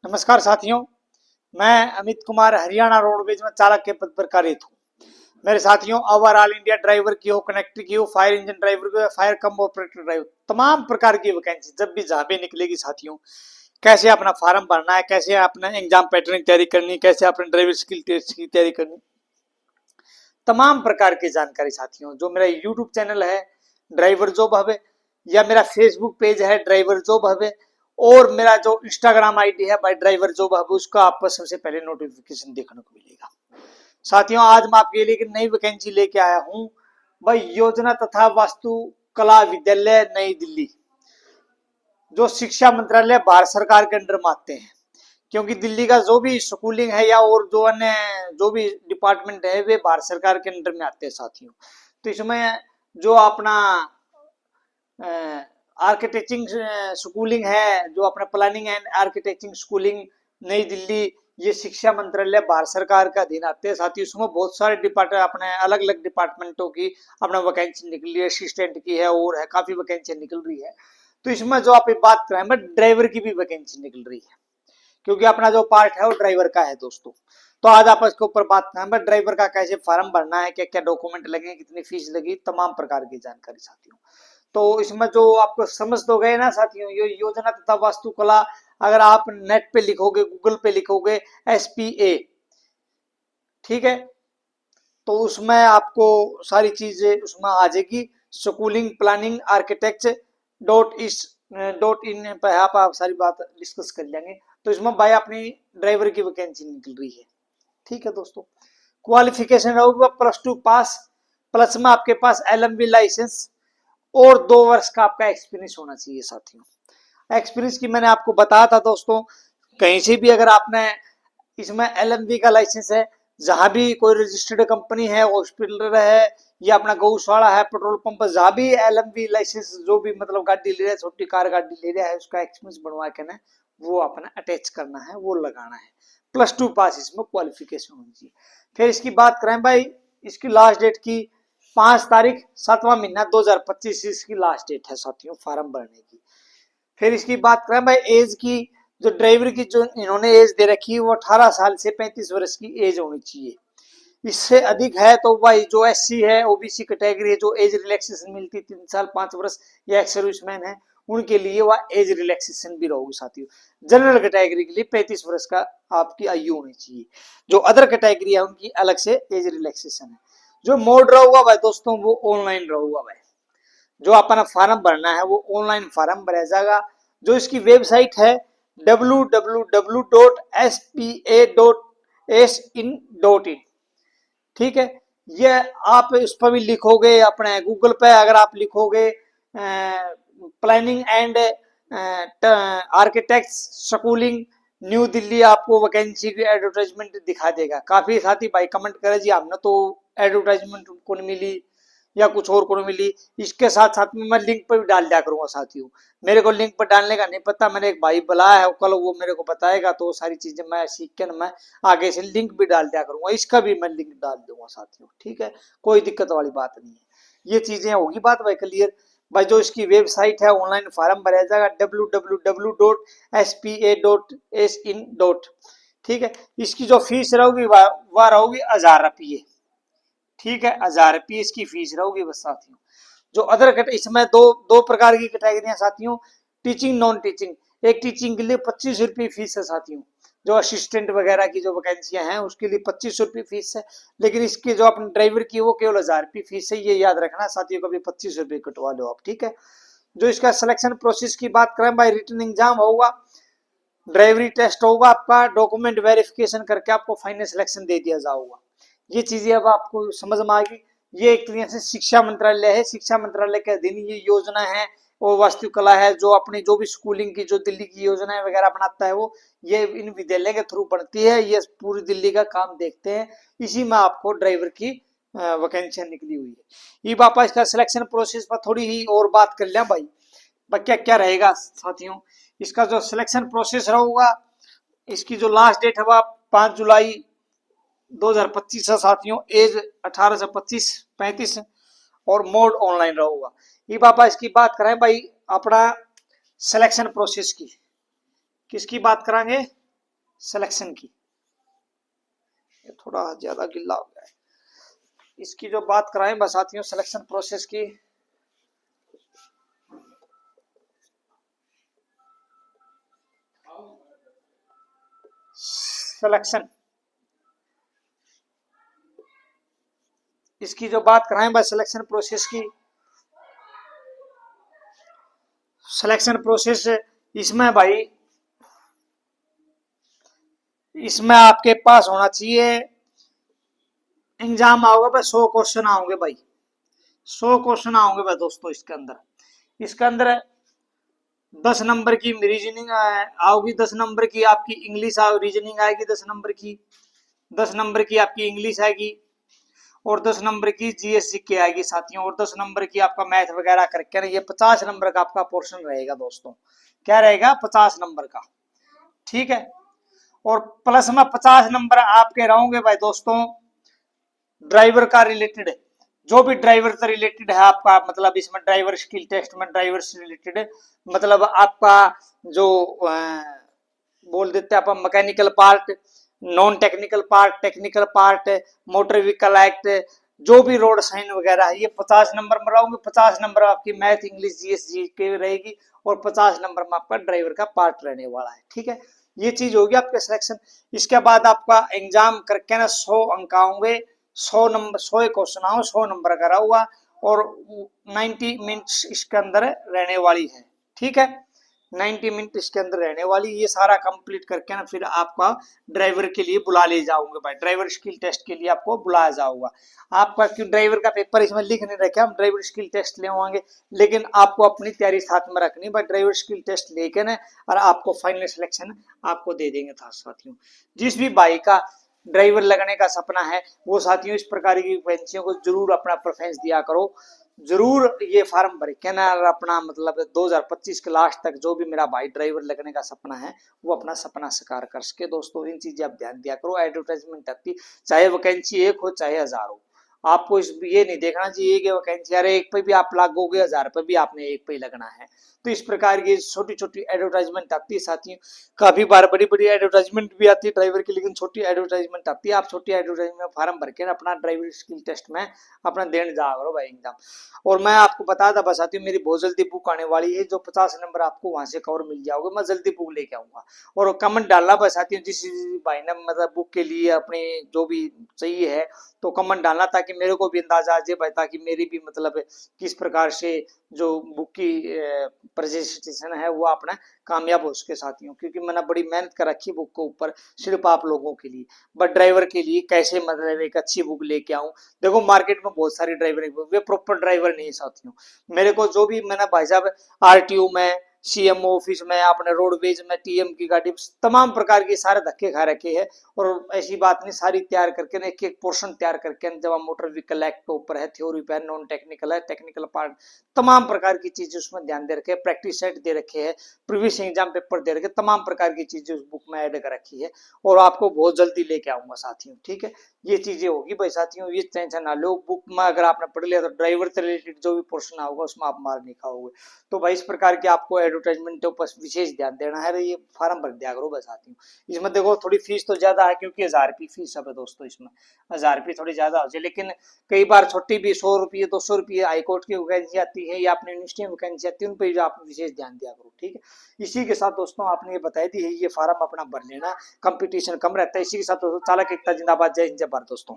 नमस्कार साथियों, मैं अमित कुमार हरियाणा रोडवेज में चालक के पद पर कार्यरत हूँ। मेरे साथियों, ओवरऑल इंडिया ड्राइवर की हो, कनेक्टर की हो, फायर इंजन ड्राइवर की हो, फायर कम ऑपरेटर ड्राइवर, तमाम प्रकार की वैकेंसी जब भी जहाँ पे निकलेगी साथियों, कैसे अपना फार्म भरना है, कैसे अपना एग्जाम पैटर्न की तैयारी करनी, कैसे अपने ड्राइवर स्किल टेस्ट की तैयारी करनी, तमाम प्रकार की जानकारी साथियों जो मेरा यूट्यूब चैनल है ड्राइवर जॉब हब, या मेरा फेसबुक पेज है ड्राइवर जॉब हब, और मेरा जो इंस्टाग्राम आईडी है बाई ड्राइवर जॉब हब, उसका आपको सबसे पहले नोटिफिकेशन देखने को मिलेगा। साथियों, आज मैं आपके लिए एक नई वैकेंसी लेके आया हूं भाई, योजना तथा वास्तुकला विद्यालय नई दिल्ली, जो शिक्षा मंत्रालय भारत सरकार के अंडर में आते हैं। क्योंकि दिल्ली का जो भी स्कूलिंग है या और जो अन्य जो भी डिपार्टमेंट है वे भारत सरकार के अंडर में आते हैं साथियों। तो इसमें जो अपना आर्किटेक्चरिंग स्कूलिंग है, जो अपना प्लानिंग एंड आर्किटेक्चरिंग स्कूलिंग नई दिल्ली, ये शिक्षा मंत्रालय भारत सरकार का अधीन आते हैं साथियों। इसमें बहुत सारे डिपार्टमेंट अपने अलग अलग डिपार्टमेंटों की अपना वैकेंसी निकल रही है, असिस्टेंट की है और है काफी वैकेंसी निकल रही है। तो इसमें जो आप बात करें, ड्राइवर की भी वैकेंसी निकल रही है, क्योंकि अपना जो पार्ट है वो ड्राइवर का है दोस्तों। तो आज आप इसके ऊपर बात करें, ड्राइवर का कैसे फॉर्म भरना है, क्या क्या डॉक्यूमेंट लगेंगे, कितनी फीस लगी, तमाम प्रकार की जानकारी साथियों। तो इसमें जो आपको समझ तो गए ना साथियों, ये योजना तथा वास्तुकला, अगर आप नेट पे लिखोगे, गूगल पे लिखोगे SPA, ठीक है, तो उसमें आपको सारी चीजें उसमें आ जाएगी। स्कूलिंग प्लानिंग आर्किटेक्चर .इन पर आप सारी बात डिस्कस कर लेंगे। तो इसमें भाई अपनी ड्राइवर की वैकेंसी निकल रही है, ठीक है दोस्तों। क्वालिफिकेशन रहोगे +2 पास, प्लस में आपके पास LMB लाइसेंस और 2 वर्ष का आपका एक्सपीरियंस होना चाहिए साथियों। एक्सपीरियंस की मैंने आपको बताया था दोस्तों, कहीं से भी अगर आपने इसमें LMB का लाइसेंस है, जहां भी कोई रजिस्टर्ड कंपनी है, हॉस्पिटल है या अपना गौशाला है, पेट्रोल पंप, जहां भी LMB लाइसेंस जो भी मतलब गाड़ी ले रहा है, छोटी कार गाड़ी ले रहा है, उसका एक्सपीरियंस बनवा के ना वो अपना अटैच करना है, वो लगाना है। +2 पास इसमें क्वालिफिकेशन होनी चाहिए। फिर इसकी बात करें भाई, इसकी लास्ट डेट की 5 तारीख 7वां महीना 2025 इसकी लास्ट डेट है साथियों फॉर्म भरने की। फिर इसकी बात करें भाई एज की, जो ड्राइवर की जो इन्होंने एज दे रखी है वो 18 साल से 35 वर्ष की एज होनी चाहिए। इससे अधिक है तो भाई जो SC है, OBC कैटेगरी है, जो एज रिलैक्सेशन मिलती 3 साल 5 वर्ष, या एक्स सर्विसमैन है, उनके लिए वह एज रिलैक्सेशन भी रहेगी साथियों। जनरल कैटेगरी के लिए 35 वर्ष का आपकी आयु होनी चाहिए। जो अदर कैटेगरी है उनकी अलग से एज रिलैक्सेशन है। जो मोड रहेगा भाई दोस्तों वो ऑनलाइन रहेगा भाई, जो अपना फॉर्म भरना है वो ऑनलाइन फॉर्म भरा जाएगा। जो इसकी वेबसाइट है www.spa.in.in, ठीक है। ये आप इस पर भी लिखोगे, अपने गूगल पे अगर आप लिखोगे planning and architect schooling new Delhi, आपको वैकेंसी की एडवर्टाइजमेंट दिखा देगा। काफी साथी भाई कमेंट करे जी हमने तो एडवर्टाइजमेंट को नहीं मिली या कुछ और को नहीं मिली। इसके साथ साथ में मैं लिंक पर भी डाल दिया करूंगा साथियों। मेरे को लिंक पर डालने का नहीं पता, मैंने एक भाई बुलाया है, कल वो मेरे को बताएगा, तो सारी चीजें मैं सीख के मैं आगे से लिंक भी डाल दिया करूंगा, इसका भी मैं लिंक डाल दूंगा साथियों, ठीक है, कोई दिक्कत वाली बात नहीं है। ये चीजें होगी बात भाई क्लियर। भाई जो इसकी वेबसाइट है ऑनलाइन फॉर्म भरा जाएगा www.spa.in. ठीक है। इसकी जो फीस रहेगी वह रहेगी 1000 रुपये, ठीक है, 1000 रुपये इसकी फीस रहेगी बस साथियों। जो अदर इसमें दो प्रकार की कैटेगरियां साथियों, टीचिंग नॉन टीचिंग। एक टीचिंग के लिए 25 रुपये फीस है साथियों, जो असिस्टेंट वगैरह की जो वैकेंसियां हैं उसके लिए 25 रुपये फीस है। लेकिन इसकी जो अपने ड्राइवर की वो केवल 1000 रुपये फीस है, ये याद रखना साथियों, कभी 25 रुपये कटवा लो आप, ठीक है। जो इसका सिलेक्शन प्रोसेस की बात करें भाई, रिटन एग्जाम होगा, ड्राइवरी टेस्ट होगा, आपका डॉक्यूमेंट वेरिफिकेशन करके आपको फाइनल सिलेक्शन दे दिया जाएगा। ये चीजें अब आपको समझ में आ गई। ये एक तरीके से शिक्षा मंत्रालय है, शिक्षा मंत्रालय के अधीन ये योजना है और वास्तुकला है, जो अपनी जो भी स्कूलिंग की जो दिल्ली की योजना वगैरह बनाता है वो ये इन विद्यालय के थ्रू बनती है। ये पूरी दिल्ली का काम देखते हैं, इसी में आपको ड्राइवर की वैकेंसी निकली हुई है। ये पापा इसका सिलेक्शन प्रोसेस पर थोड़ी ही और बात कर लिया भाई, क्या क्या रहेगा साथियों। इसका जो सिलेक्शन प्रोसेस रहेगा, इसकी जो लास्ट डेट है वह 5 जुलाई 2025 है साथियों। एज 18 से 25 35 और मोड ऑनलाइन रहेगा। ये पापा इसकी बात करें भाई अपना सिलेक्शन प्रोसेस की, किसकी बात करांगे, सिलेक्शन की। ये थोड़ा ज्यादा गिल्ला हो गया है। इसकी जो बात कराएं बस साथियों सिलेक्शन प्रोसेस की, सिलेक्शन इसकी जो बात कराएं बस सिलेक्शन प्रोसेस की, सिलेक्शन प्रोसेस इसमें भाई, इसमें आपके पास होना चाहिए एग्जाम आओगे भाई 100 क्वेश्चन आओगे भाई, 100 क्वेश्चन आओगे भाई दोस्तों इसके अंदर 10 नंबर की रीजनिंग आओगी, 10 नंबर की आपकी इंग्लिश रीजनिंग आएगी, 10 नंबर की, 10 नंबर की आपकी इंग्लिश आएगी और 10 नंबर की जीएस जीके आएगी साथियों, और 10 नंबर की आपका मैथ वगैरह करके ना ये 50 नंबर का आपका पोर्शन रहेगा दोस्तों। क्या रहेगा? 50 नंबर का, ठीक है। और प्लस में 50 नंबर आपके रहोगे भाई दोस्तों ड्राइवर का रिलेटेड, जो भी ड्राइवर से रिलेटेड है आपका, मतलब इसमें ड्राइवर स्किल टेस्ट में ड्राइवर से रिलेटेड मतलब आपका जो बोल देते हैं आप mechanical part, non technical part, technical part, motor vehicle act, जो भी रोड साइन वगैरह है ये 50 नंबर में रहोगे। 50 नंबर आपकी मैथ इंग्लिश जीएस जी के रहेगी और 50 नंबर में आपका ड्राइवर का पार्ट रहने वाला है, ठीक है। ये चीज होगी आपके सिलेक्शन। इसके बाद आपका एग्जाम करके ना 100 अंक आएंगे, 100 नंबर, 100 क्वेश्चन आओ, 100 नंबर करा हुआ और 90 मिनट्स इसके अंदर रहने वाली है, ठीक है। 90 मिनट इसके अंदर रहने वाली, ये सारा कंप्लीट करके ना फिर आपका ड्राइवर के लिए बुला ले जाऊंगे भाई, ड्राइवर स्किल टेस्ट के लिए आपको बुलाया जाऊंगा। आपका क्यों ड्राइवर का पेपर इसमें लिख नहीं रखे, हम ड्राइवर स्किल टेस्ट ले आएंगे, लेकिन आपको अपनी तैयारी साथ में रखनी भाई, ड्राइवर स्किल टेस्ट लेके ना और आपको फाइनल सिलेक्शन आपको दे देंगे था साथियों। जिस भी भाई का ड्राइवर लगने का सपना है वो साथियों इस प्रकार की वैकेंसियों को जरूर अपना प्रेफरेंस दिया करो, जरूर ये फार्म भर के ना अपना मतलब 2025 के लास्ट तक जो भी मेरा भाई ड्राइवर लगने का सपना है वो अपना सपना साकार कर सके। दोस्तों इन चीजें आप ध्यान दिया करो, एडवर्टाइजमेंट आती चाहे वैकेंसी एक हो चाहे 1000 हो, आपको इस ये नहीं देखना चाहिए कि वैकेंसी अरे एक पे भी आप लागोगे 1000 पे भी आपने एक पे ही लगना है। तो इस प्रकार की छोटी छोटी एडवर्टाइजमेंट आती है साथियों, काफी बार बड़ी बड़ी एडवर्टाइजमेंट भी आती है ड्राइवर की, लेकिन छोटी एडवर्टाइजमेंट आती है। आप छोटी एडवर्टाइजमेंट फॉर्म भर के अपना ड्राइवर स्किल टेस्ट में अपना देने जा करो भाई एग्जाम। और मैं आपको बता था साथियों मेरी बहुत जल्दी बुक आने वाली है, जो 50 नंबर आपको वहां से कवर मिल जाओगे, मैं जल्दी बुक लेके आऊंगा। और कमेंट डालना बस साथियों जिस भाई ने मतलब बुक के लिए अपने जो भी चाहिए है तो कमेंट डालना ताकि मेरे को भी अंदाजा आ जाए भाई, ताकि मेरी भी मतलब किस प्रकार से जो बुक की प्रेजेंटेशन है वो अपना कामयाब हो सके साथियों, क्योंकि मैंने बड़ी मेहनत कर रखी बुक के ऊपर सिर्फ आप लोगों के लिए, बट ड्राइवर के लिए कैसे मतलब एक अच्छी बुक लेके आऊं। देखो मार्केट में बहुत सारी ड्राइवर वे प्रॉपर ड्राइवर नहीं साथियों, मेरे को जो भी मैंने भाई साहब आरटीओ में, सीएमओ ऑफिस में, अपने रोडवेज में, टीएम की गाड़ी, तमाम प्रकार के सारे धक्के खा रखे हैं। और ऐसी बात नहीं, सारी तैयार करके एक एक पोर्शन तैयार करके जब हम मोटर व्हीकल एक्ट के ऊपर है, थ्योरी पे नॉन टेक्निकल है, टेक्निकल पार्ट, तमाम प्रकार की चीजें उसमें ध्यान दे रखे हैं, प्रैक्टिस सेट दे रखे हैं, प्रीवियस एग्जाम पेपर दे रखे, तमाम प्रकार की चीजें उस बुक में ऐड कर रखी है और आपको बहुत जल्दी लेके आऊंगा साथियों, ठीक है। ये चीजें होगी भाई साथियों, ये टेंशन ना लो, बुक में अगर आपने पढ़ लिया तो ड्राइवर से रिलेटेड जो भी पोर्शन होगा उसमें आप मार नहीं खाओगे। तो भाई इस प्रकार के आपको एडवर्टाइजमेंट के ऊपर विशेष ध्यान देना है, ये फार्म भर दिया करो बस साथियों। इसमें देखो थोड़ी फीस तो ज्यादा है क्योंकि 1000 रुपये फीस है दोस्तों, इसमें 1000 रुपये थोड़ी ज्यादा हो जाए, लेकिन कई बार छोटी भी 100 रुपये 200 रुपये हाईकोर्ट की वैकेंसी आती है या अपनी यूनिवर्सिटी में वैकेंसी आती है, उन पर आप विशेष ध्यान दिया करो, ठीक है। इसी के साथ दोस्तों आपने ये बताई दी है, ये फार्म अपना भर लेना, कंपटीशन कम रहता है। इसी के साथ दोस्तों चालक एकता जिंदाबाद, जय हिंद जय भारत दोस्तों।